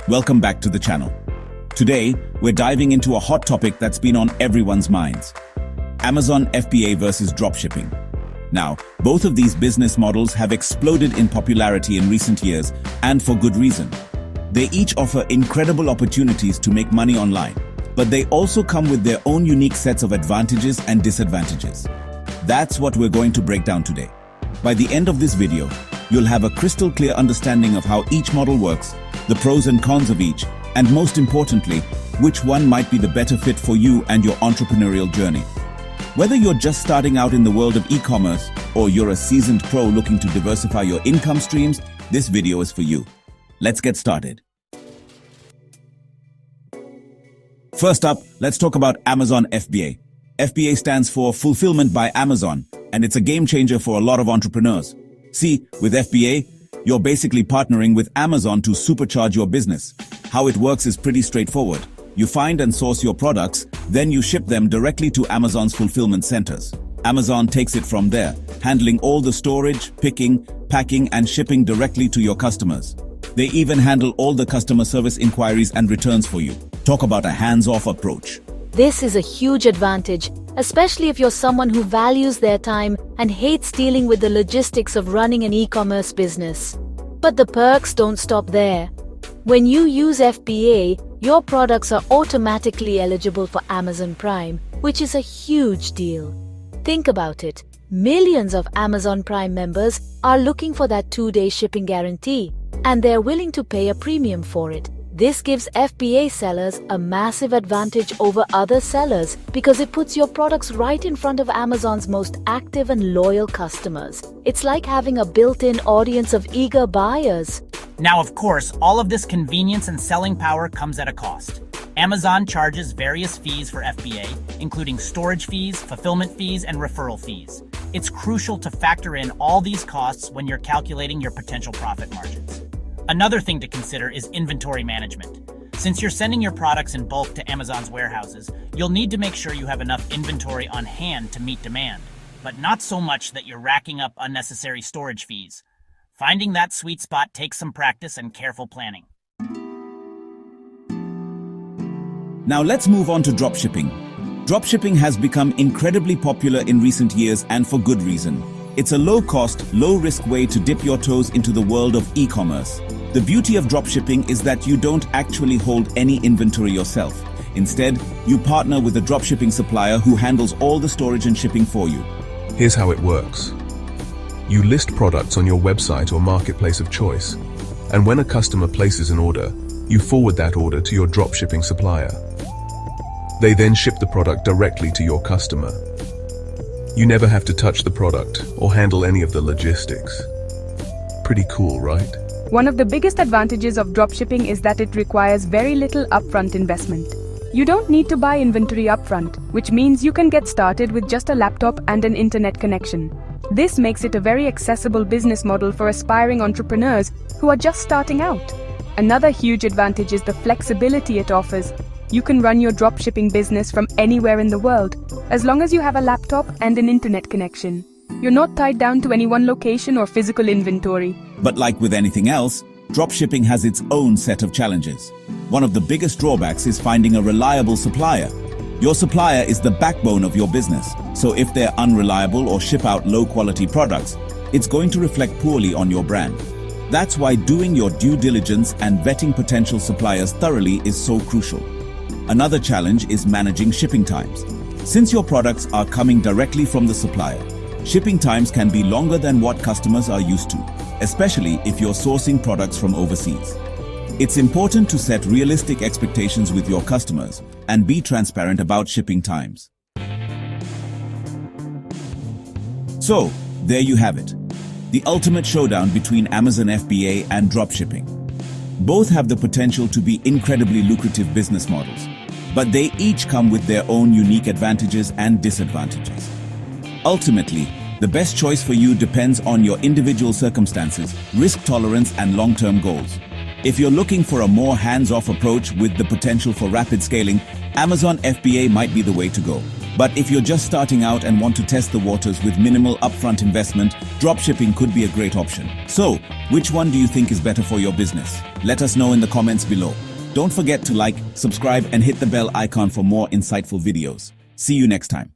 Welcome back to the channel. Today, we're diving into a hot topic that's been on everyone's minds: Amazon FBA versus dropshipping. Now, both of these business models have exploded in popularity in recent years, and for good reason. They each offer incredible opportunities to make money online, but they also come with their own unique sets of advantages and disadvantages. That's what we're going to break down today. By the end of this video, you'll have a crystal clear understanding of how each model works, the pros and cons of each, and most importantly, which one might be the better fit for you and your entrepreneurial journey. Whether you're just starting out in the world of e-commerce or you're a seasoned pro looking to diversify your income streams, this video is for you. Let's get started. First up, let's talk about Amazon FBA. FBA stands for Fulfillment by Amazon, and it's a game changer for a lot of entrepreneurs. See, with FBA, you're basically partnering with Amazon to supercharge your business. How it works is pretty straightforward. You find and source your products, then you ship them directly to Amazon's fulfillment centers. Amazon takes it from there, handling all the storage, picking, packing, and shipping directly to your customers. They even handle all the customer service inquiries and returns for you. Talk about a hands-off approach. This is a huge advantage, especially if you're someone who values their time and hates dealing with the logistics of running an e-commerce business. But the perks don't stop there. When you use FBA, your products are automatically eligible for Amazon Prime, which is a huge deal. Think about it. Millions of Amazon Prime members are looking for that 2-day shipping guarantee, and they're willing to pay a premium for it. This gives FBA sellers a massive advantage over other sellers because it puts your products right in front of Amazon's most active and loyal customers. It's like having a built-in audience of eager buyers. Now, of course, all of this convenience and selling power comes at a cost. Amazon charges various fees for FBA, including storage fees, fulfillment fees, and referral fees. It's crucial to factor in all these costs when you're calculating your potential profit margins. Another thing to consider is inventory management. Since you're sending your products in bulk to Amazon's warehouses, you'll need to make sure you have enough inventory on hand to meet demand, but not so much that you're racking up unnecessary storage fees. Finding that sweet spot takes some practice and careful planning. Now let's move on to dropshipping. Dropshipping has become incredibly popular in recent years, and for good reason. It's a low-cost, low-risk way to dip your toes into the world of e-commerce. The beauty of dropshipping is that you don't actually hold any inventory yourself. Instead, you partner with a dropshipping supplier who handles all the storage and shipping for you. Here's how it works. You list products on your website or marketplace of choice, and when a customer places an order, you forward that order to your dropshipping supplier. They then ship the product directly to your customer. You never have to touch the product or handle any of the logistics. Pretty cool, right? One of the biggest advantages of dropshipping is that it requires very little upfront investment. You don't need to buy inventory upfront, which means you can get started with just a laptop and an internet connection. This makes it a very accessible business model for aspiring entrepreneurs who are just starting out. Another huge advantage is the flexibility it offers. You can run your dropshipping business from anywhere in the world, as long as you have a laptop and an internet connection. You're not tied down to any one location or physical inventory. But like with anything else, dropshipping has its own set of challenges. One of the biggest drawbacks is finding a reliable supplier. Your supplier is the backbone of your business, so if they're unreliable or ship out low-quality products, it's going to reflect poorly on your brand. That's why doing your due diligence and vetting potential suppliers thoroughly is so crucial. Another challenge is managing shipping times. Since your products are coming directly from the supplier, shipping times can be longer than what customers are used to, especially if you're sourcing products from overseas. It's important to set realistic expectations with your customers and be transparent about shipping times. So, there you have it. The ultimate showdown between Amazon FBA and dropshipping. Both have the potential to be incredibly lucrative business models, but they each come with their own unique advantages and disadvantages. Ultimately, the best choice for you depends on your individual circumstances, risk tolerance, and long-term goals. If you're looking for a more hands-off approach with the potential for rapid scaling, Amazon FBA might be the way to go. But if you're just starting out and want to test the waters with minimal upfront investment, dropshipping could be a great option. So, which one do you think is better for your business? Let us know in the comments below. Don't forget to like, subscribe, and hit the bell icon for more insightful videos. See you next time.